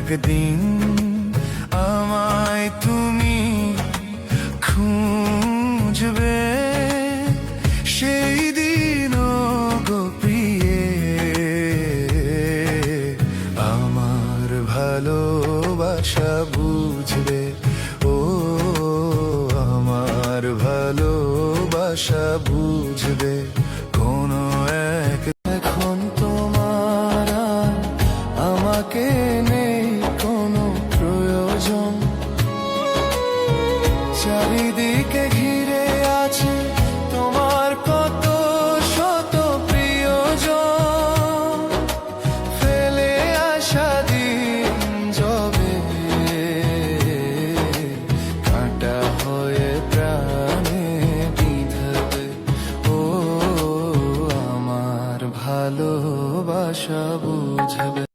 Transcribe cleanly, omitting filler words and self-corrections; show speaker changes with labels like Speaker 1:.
Speaker 1: একদিন আমায় তুমি খুঁজবে, সেই দিন গো প্রিয়ে আমার ভালোবাসা বুঝবে। ও আমার ভালোবাসা বুঝবে কোনো এক। এখন তোমার আর আমাকে নেই কোনো প্রয়োজন, চারিদিকে ঘিরে আছে তোমার কত শত প্রিয়জন। ফেলে আসা দিন যবে কাঁটা হয়ে প্রাণে বিঁধবে। ও আমার ভালোবাসা বুঝবে।